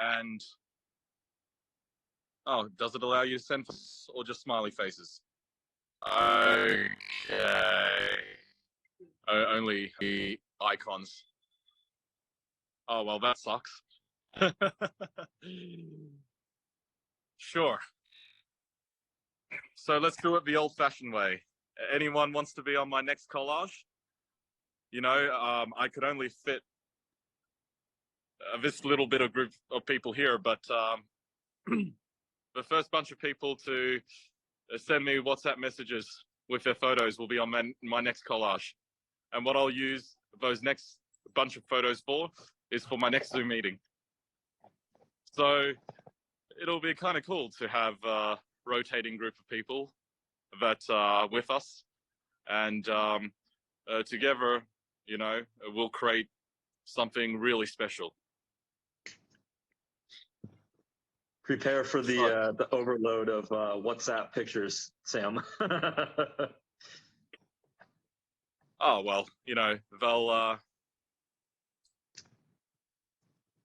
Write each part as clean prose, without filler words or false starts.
And oh, does it allow you to send or just smiley faces? Okay. Only the icons. Oh, well, that sucks. Sure. So let's do it the old-fashioned way. Anyone wants to be on my next collage? You know, I could only fit this little bit of group of people here, but the first bunch of people to send me WhatsApp messages with their photos will be on my next collage. And what I'll use those next bunch of photos for is for my next Zoom meeting. So it'll be kind of cool to have a rotating group of people that are with us. And together, you know, we'll create something really special. Prepare for the overload of WhatsApp pictures, Sam. Oh, well, you know, they'll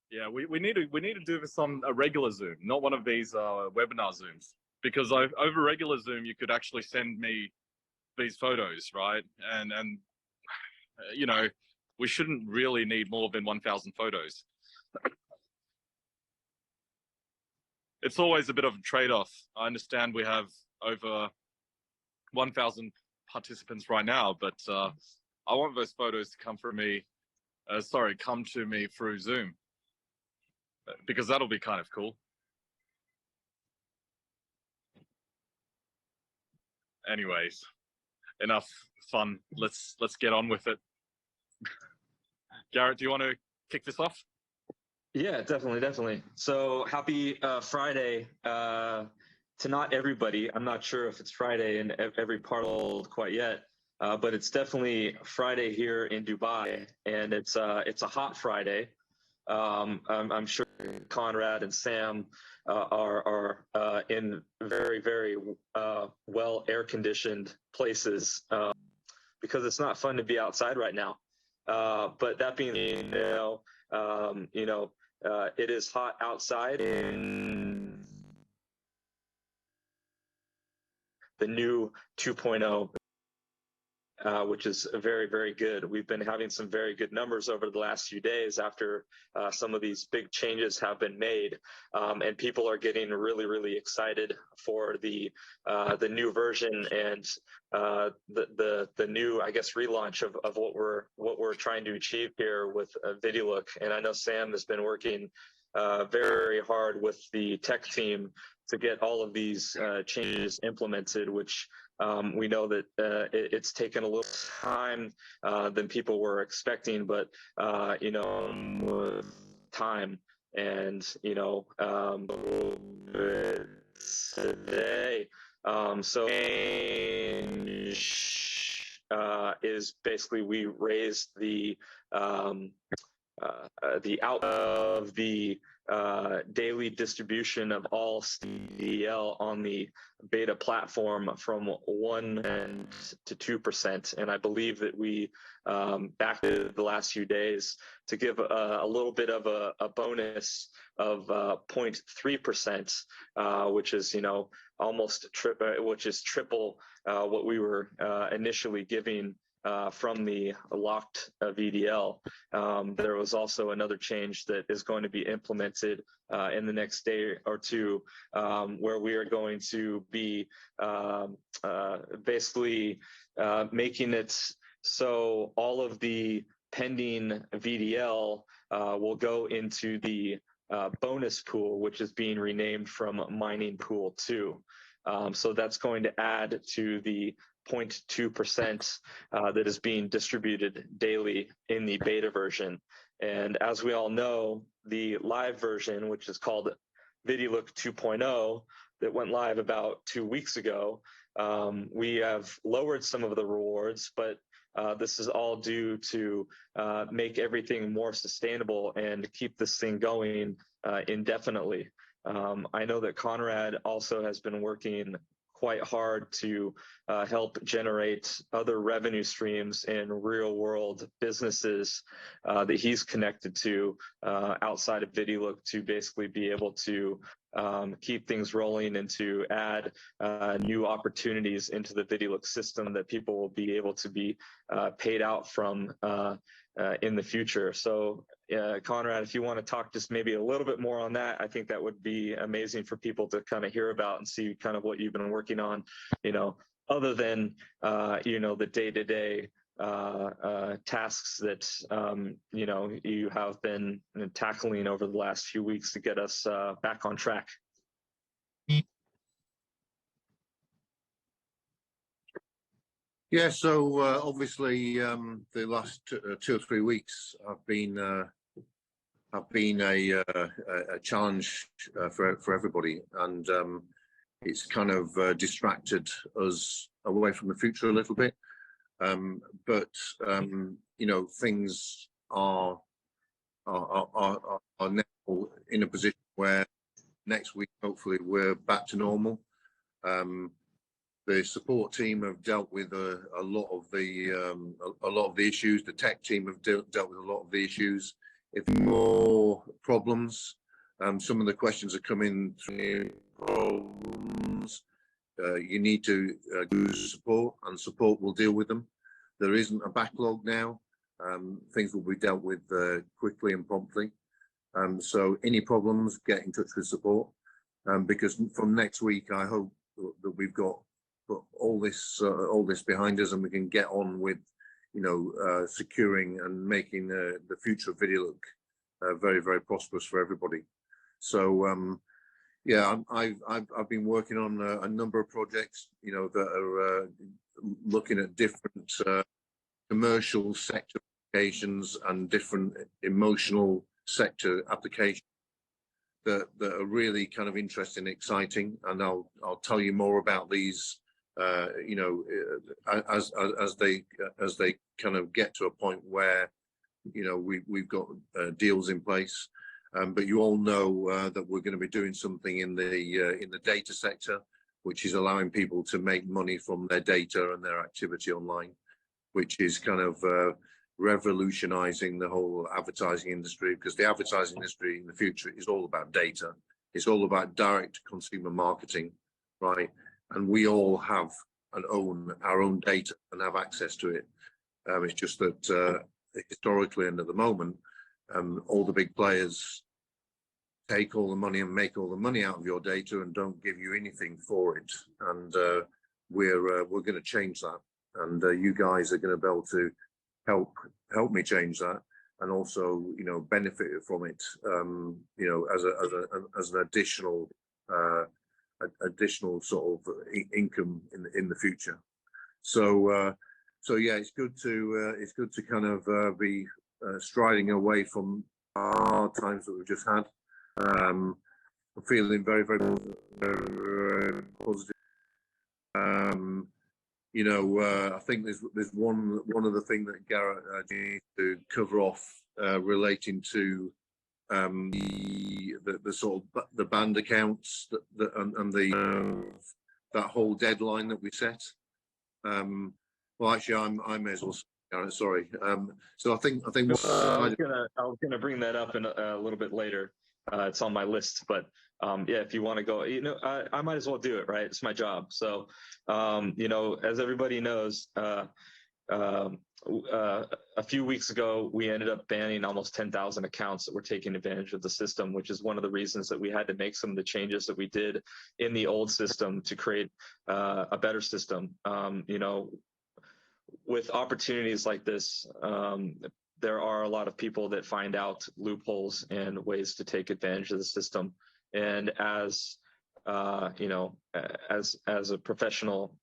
yeah, we need to do this on a regular Zoom, not one of these webinar Zooms, because over regular Zoom you could actually send me these photos, right? And you know, we shouldn't really need more than 1,000 photos. It's always a bit of a trade-off. I understand we have over 1,000 participants right now, but I want those photos to come from me. Come to me through Zoom, because that'll be kind of cool. Anyways, enough fun. Let's get on with it. Garrett, do you want to kick this off? Yeah, definitely. So happy Friday to not everybody. I'm not sure if it's Friday in every part of the world quite yet, but it's definitely Friday here in Dubai, and it's a hot Friday. I'm sure Conrad and Sam are in very well air-conditioned places because it's not fun to be outside right now. But that being, it is hot outside in the new 2.0, which is very good. We've been having some very good numbers over the last few days after some of these big changes have been made, and people are getting really excited for the new version and the new, I guess, relaunch of what we're trying to achieve here with Vidilook. And I know Sam has been working very hard with the tech team to get all of these changes implemented, which we know that it's taken a little time than people were expecting, but time and today. So is basically we raised the out of the daily distribution of all CDL on the beta platform from 1% to 2%, and I believe that we back the last few days to give a little bit of a bonus of 0.3%, which is almost which is triple what we were initially giving from the locked VDL. There was also another change that is going to be implemented in the next day or two, where we are going to be basically making it so all of the pending VDL will go into the bonus pool, which is being renamed from mining pool 2. So that's going to add to the 0.2% that is being distributed daily in the beta version. And as we all know, the live version, which is called Vidilook 2.0, that went live about 2 weeks ago, we have lowered some of the rewards, but this is all due to make everything more sustainable and keep this thing going indefinitely. I know that Conrad also has been working quite hard to help generate other revenue streams in real world businesses that he's connected to outside of Vidilook to basically be able to keep things rolling and to add new opportunities into the Vidilook system that people will be able to be paid out from in the future. So Conrad, if you want to talk just maybe a little bit more on that, I think that would be amazing for people to kind of hear about and see kind of what you've been working on, other than, the day-to-day tasks that, you have been tackling over the last few weeks to get us back on track. Yeah, so obviously the last 2 or 3 weeks have been a challenge for everybody, and it's kind of distracted us away from the future a little bit. But things are now in a position where next week hopefully we're back to normal. The support team have dealt with a lot of the issues. The tech team have dealt with a lot of the issues. If more problems, some of the questions are coming through problems. You need to do support, and support will deal with them. There isn't a backlog now. Things will be dealt with quickly and promptly. So any problems, get in touch with support, because from next week I hope that we've got all this behind us, and we can get on with securing and making the future of Vidilook very, very prosperous for everybody. So yeah, I've been working on a number of projects that are looking at different commercial sector applications and different emotional sector applications that are really kind of interesting and exciting, and I'll tell you more about these as they kind of get to a point where we've got deals in place. But you all know that we're going to be doing something in the data sector, which is allowing people to make money from their data and their activity online, which is kind of revolutionizing the whole advertising industry, because the advertising industry in the future is all about data. It's all about direct consumer marketing, right? And we all have and own our own data and have access to it. It's just that historically and at the moment, all the big players take all the money and make all the money out of your data and don't give you anything for it. And we're going to change that. And you guys are going to be able to help me change that, and also benefit from it as an additional sort of income in the future. So yeah, it's good to kind of be striding away from hard times that we've just had. I'm feeling very, very, very positive. I think there's one other thing that Garrett needs to cover off relating to the sort of the banned accounts and that whole deadline that we set. Well, actually, I may as well. Sorry. So I think I was gonna bring that up in a little bit later. It's on my list, but yeah, if you want to go, I might as well do it, right? It's my job. So, as everybody knows, a few weeks ago, we ended up banning almost 10,000 accounts that were taking advantage of the system, which is one of the reasons that we had to make some of the changes that we did in the old system to create a better system. With opportunities like this, there are a lot of people that find out loopholes and ways to take advantage of the system. And as as a professional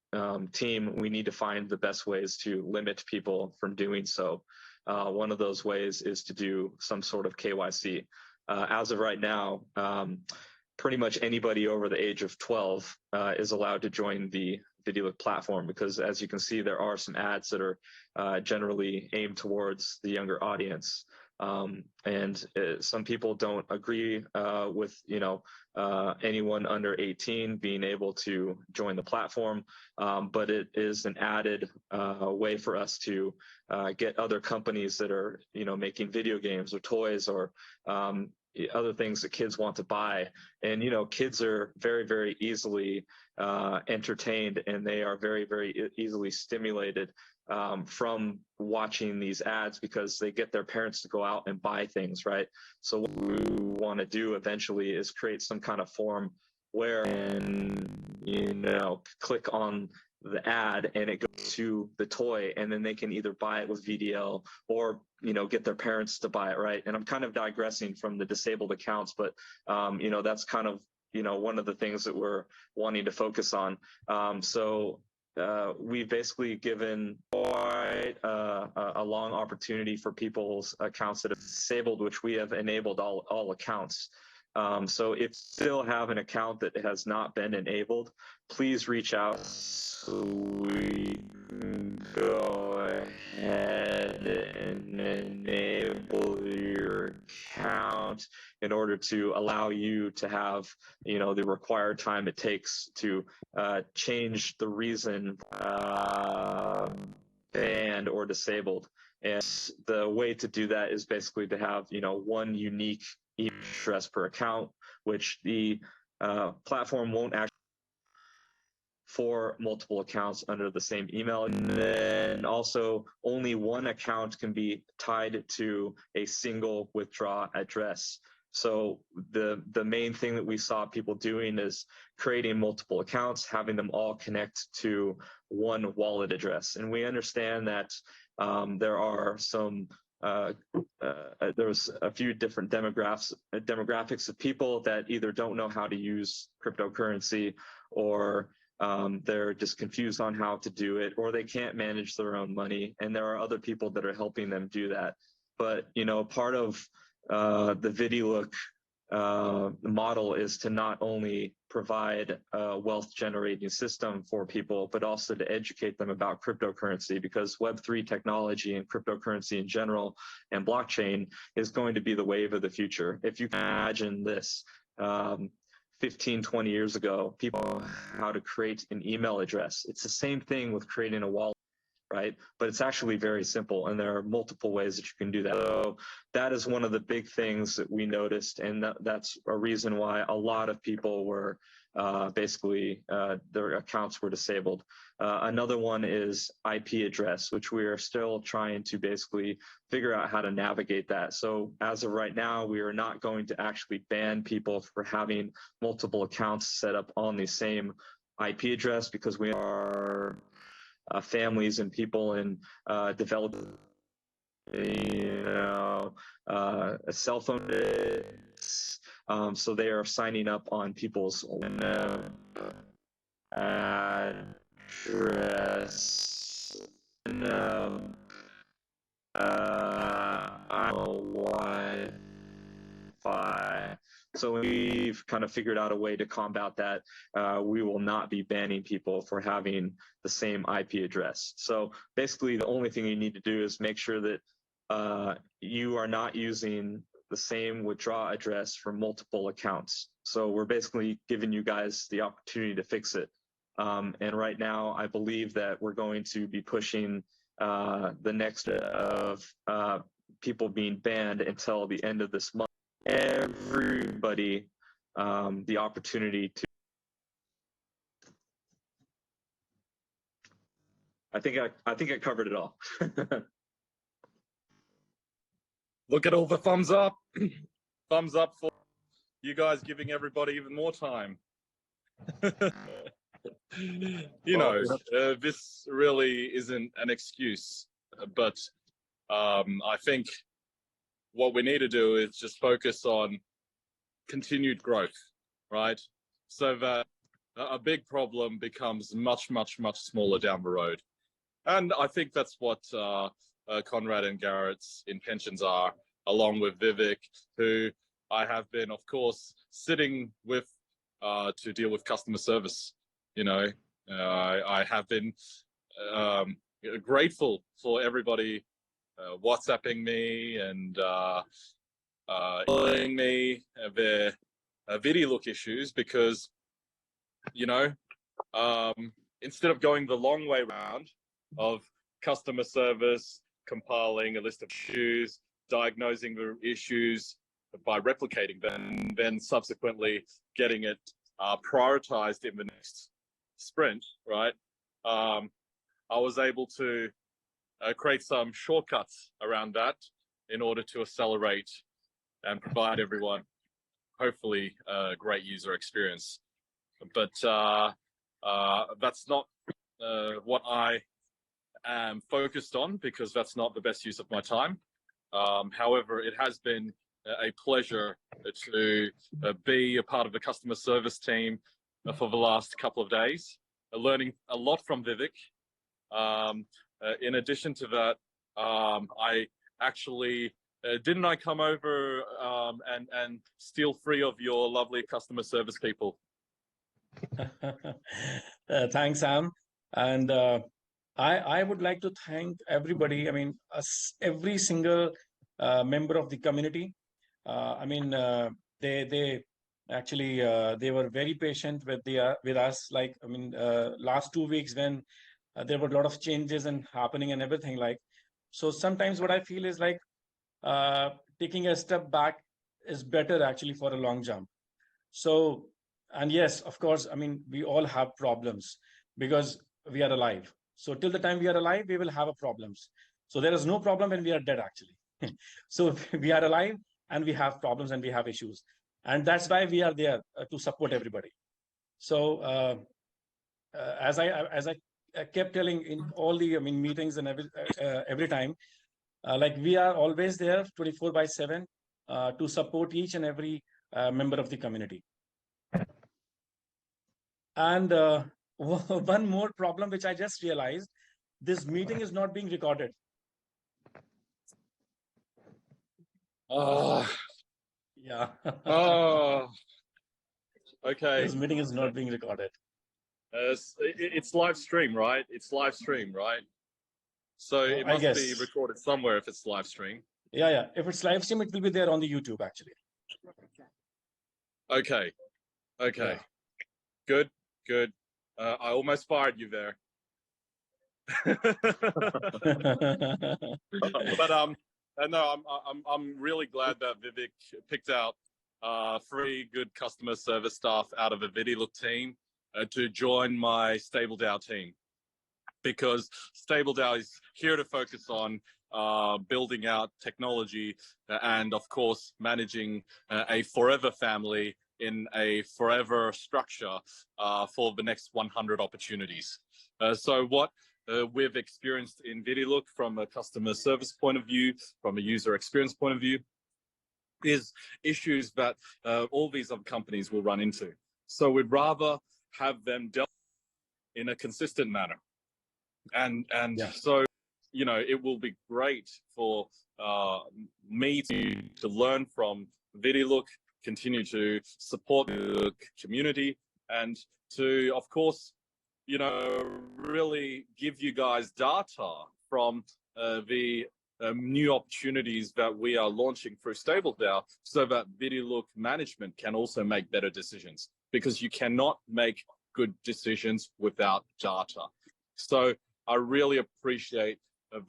team, we need to find the best ways to limit people from doing so. One of those ways is to do some sort of KYC. As of right now, pretty much anybody over the age of 12 is allowed to join the Vidilook platform, because as you can see, there are some ads that are generally aimed towards the younger audience. Some people don't agree with, anyone under 18 being able to join the platform, but it is an added way for us to get other companies that are, making video games or toys or other things that kids want to buy. And, kids are very, very easily entertained, and they are very, very easily stimulated from watching these ads, because they get their parents to go out and buy things, right? So what we want to do eventually is create some kind of form where, click on the ad and it goes to the toy, and then they can either buy it with VDL or, get their parents to buy it, right? And I'm kind of digressing from the disabled accounts, but, that's kind of, one of the things that we're wanting to focus on. We've basically given quite a long opportunity for people's accounts that are disabled, which we have enabled all accounts. So if you still have an account that has not been enabled, please reach out so we can go ahead and enable your account in order to allow you to have, the required time it takes to change the reason banned or disabled. And the way to do that is basically to have, one unique email address per account, which the platform won't actually for multiple accounts under the same email. And then also only one account can be tied to a single withdraw address. So the main thing that we saw people doing is creating multiple accounts, having them all connect to one wallet address. And we understand that there are some there's a few different demographics of people that either don't know how to use cryptocurrency, or they're just confused on how to do it, or they can't manage their own money. And there are other people that are helping them do that. But, part of the Vidilook model is to not only provide a wealth generating system for people, but also to educate them about cryptocurrency, because Web3 technology and cryptocurrency in general and blockchain is going to be the wave of the future. If you can imagine this, 15, 20 years ago, people know how to create an email address. It's the same thing with creating a wallet, right? But it's actually very simple, and there are multiple ways that you can do that. So that is one of the big things that we noticed, and that's a reason why a lot of people were basically their accounts were disabled. Another one is IP address, which we are still trying to basically figure out how to navigate that. So as of right now, we are not going to actually ban people for having multiple accounts set up on the same IP address, because we are families and people and develop a cell phone. So they are signing up on people's address. Wi-Fi. So we've kind of figured out a way to combat that. We will not be banning people for having the same IP address. So basically, the only thing you need to do is make sure that you are not using the same withdraw address for multiple accounts. So we're basically giving you guys the opportunity to fix it. And right now, I believe that we're going to be pushing the next of people being banned until the end of this month. Everybody the opportunity to. I think I covered it all. Look at all the thumbs up. Thumbs up for you guys giving everybody even more time. This really isn't an excuse, but I think what we need to do is just focus on continued growth, right? So that a big problem becomes much, much, much smaller down the road. And I think that's what Conrad and Garrett's intentions are, along with Vivek, who I have been, of course, sitting with to deal with customer service. I have been grateful for everybody WhatsApping me and emailing me their Vidilook issues, because, you know, instead of going the long way round of customer service, compiling a list of issues, diagnosing the issues by replicating them, then subsequently getting it prioritized in the next sprint, right? I was able to create some shortcuts around that in order to accelerate and provide everyone, hopefully, a great user experience. But that's not what I am focused on, because that's not the best use of my time. However, it has been a pleasure to be a part of the customer service team for the last couple of days, learning a lot from Vivek. In addition to that, I actually didn't I come over and steal 3 of your lovely customer service people? Thanks, Sam. And I would like to thank everybody. I mean, every single member of the community. I mean, they actually they were very patient with us. Like, I mean, last 2 weeks when there were a lot of changes and happening and everything. Like, so sometimes what I feel is like taking a step back is better actually for a long jump. So, and yes, of course, I mean, we all have problems because we are alive. So till the time we are alive, we will have problems. So there is no problem when we are dead, actually. So we are alive and we have problems and we have issues. And that's why we are there to support everybody. So as I kept telling in all the meetings and every time, like we are always there 24/7 to support each and every member of the community. And one more problem which I just realized, this meeting is not being recorded. Oh, yeah. Oh, okay. This meeting is not being recorded. It's live stream, right? It's live stream, right? So it must be recorded somewhere if it's live stream. Yeah. If it's live stream, it will be there on the YouTube, actually. Okay. Yeah. Good. I almost fired you there. But no, I'm really glad that Vivek picked out 3 good customer service staff out of a Vidilook team to join my StableDAO team, because StableDAO is here to focus on building out technology and, of course, managing a forever family in a forever structure for the next 100 opportunities. So what we've experienced in Vidilook from a customer service point of view, from a user experience point of view, is issues that all these other companies will run into. So we'd rather have them dealt in a consistent manner. And yeah. So, you know, it will be great for me to learn from Vidilook, continue to support the community, and to, of course, you know, really give you guys data from the new opportunities that we are launching through StableDAO, so that Vidilook management can also make better decisions, because you cannot make good decisions without data. So I really appreciate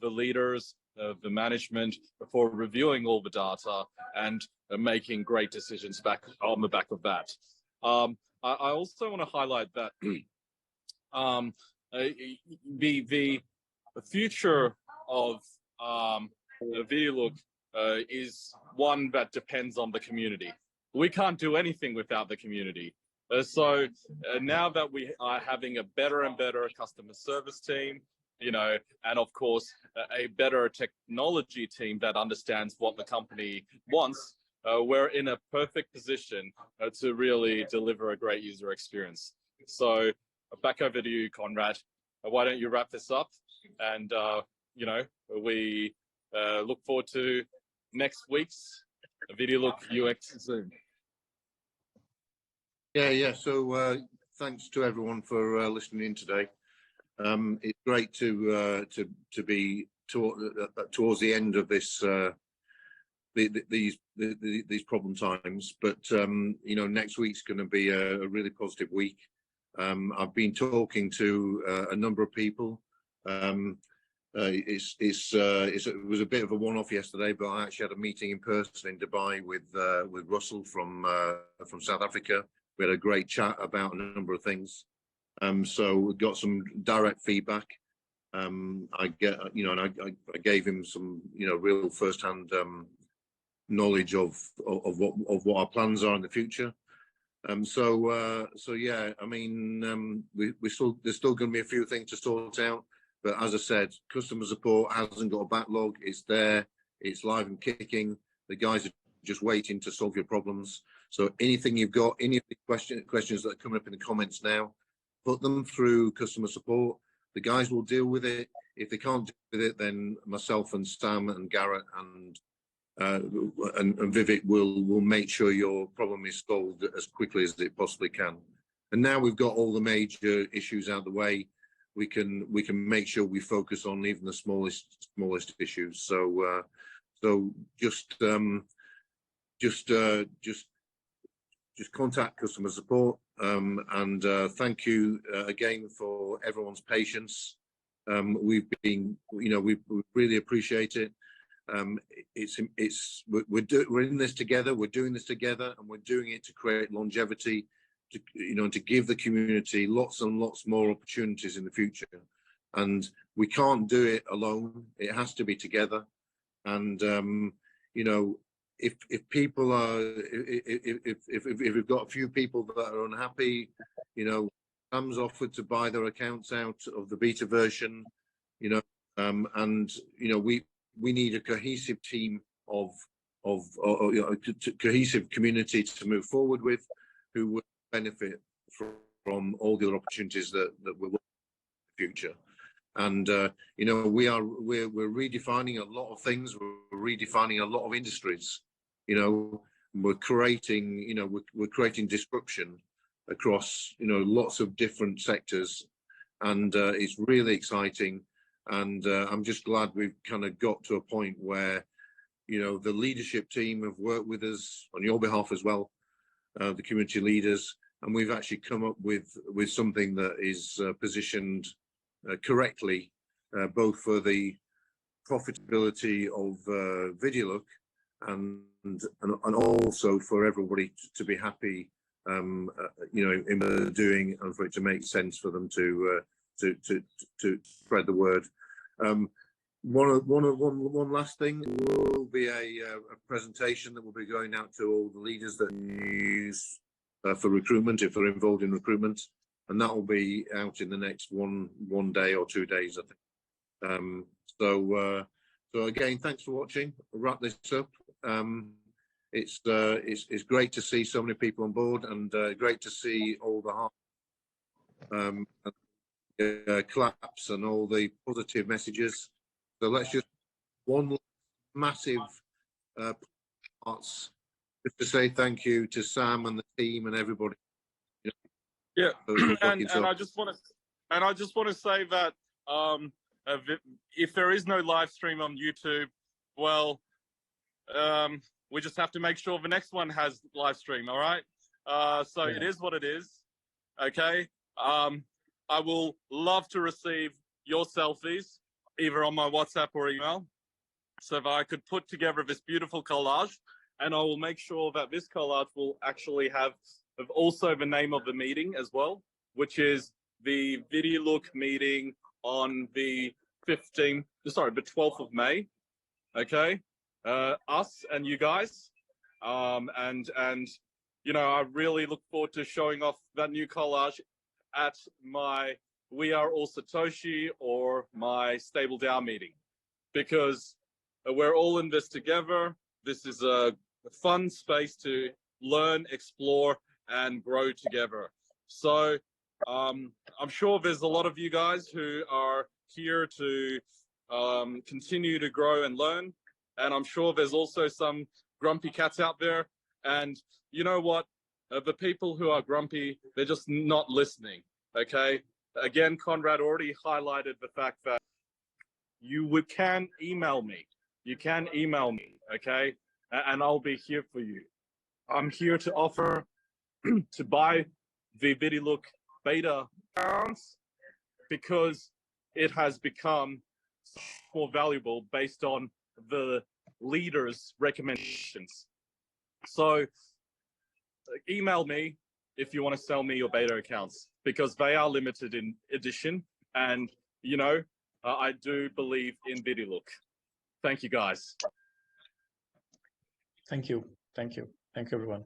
the leaders, the management, for reviewing all the data and making great decisions back on the back of that. I also want to highlight that the future of Vidilook is one that depends on the community. We can't do anything without the community. So now that we are having a better and better customer service team, you know, and of course a better technology team that understands what the company wants, we're in a perfect position to really deliver a great user experience. So back over to you, Conrad. Why don't you wrap this up? And you know, we look forward to next week's Vidilook UX Zoom. Yeah. So thanks to everyone for listening in today. It's great to towards the end of this these problem times. But you know, next week's going to be a really positive week. I've been talking to a number of people. It was a bit of a one-off yesterday, but I actually had a meeting in person in Dubai with Russell from South Africa. We had a great chat about a number of things. So we got some direct feedback. I gave him some, you know, real first-hand knowledge of what our plans are in the future. So yeah, I mean, there's still going to be a few things to sort out. But as I said, customer support hasn't got a backlog. It's there. It's live and kicking. The guys are just waiting to solve your problems. So anything you've got, any of the questions that are coming up in the comments now, put them through customer support. The guys will deal with it. If they can't deal with it, then myself and Sam and Garrett and Vivek will make sure your problem is solved as quickly as it possibly can. And now we've got all the major issues out of the way, we can make sure we focus on even the smallest issues. So just contact customer support, and thank you again for everyone's patience. We really appreciate it. We're in this together. We're doing this together, and we're doing it to create longevity, to give the community lots and lots more opportunities in the future. And we can't do it alone. It has to be together. And if people are, if we've got a few people that are unhappy, Sam's offered to buy their accounts out of the beta version, we need a cohesive team of cohesive community to move forward with, who will benefit from all the other opportunities that we're looking at in the future. And we're redefining a lot of things. We're redefining a lot of industries. We're creating disruption across lots of different sectors, and it's really exciting. And I'm just glad we've kind of got to a point where the leadership team have worked with us on your behalf as well, the community leaders, and we've actually come up with something that is positioned correctly, both for the profitability of Vidilook and also for everybody to be happy, in what they're doing, and for it to make sense for them to spread the word. One last thing, there will be a presentation that will be going out to all the leaders that use for recruitment, if they're involved in recruitment, and that will be out in the next one day or 2 days, I think. So again, thanks for watching. I'll wrap this up. It's great to see so many people on board, and great to see all the claps and all the positive messages. So let's just one massive parts just to say thank you to Sam and the team and everybody. Yeah, and I just want to say that if there is no live stream on YouTube, well, we just have to make sure the next one has live stream. All right. So yeah. It is what it is. Okay. I will love to receive your selfies, either on my WhatsApp or email, so that I could put together this beautiful collage. And I will make sure that this collage will actually have also the name of the meeting as well, which is the Vidilook meeting on the 12th of May. Okay. Us and you guys. And I really look forward to showing off that new collage at my We Are All Satoshi or my Stable DAO meeting, because we're all in this together. This is a fun space to learn, explore, and grow together. So I'm sure there's a lot of you guys who are here to continue to grow and learn. And I'm sure there's also some grumpy cats out there. And you know what? The people who are grumpy, they're just not listening, okay? Again, Conrad already highlighted the fact that can email me. You can email me, okay? And I'll be here for you. I'm here to offer to buy the Vidilook beta accounts because it has become more valuable based on the leaders' recommendations. So email me if you want to sell me your beta accounts because they are limited in edition. And, you know, I do believe in Vidilook. Thank you, guys. Thank you. Thank you. Thank you, everyone.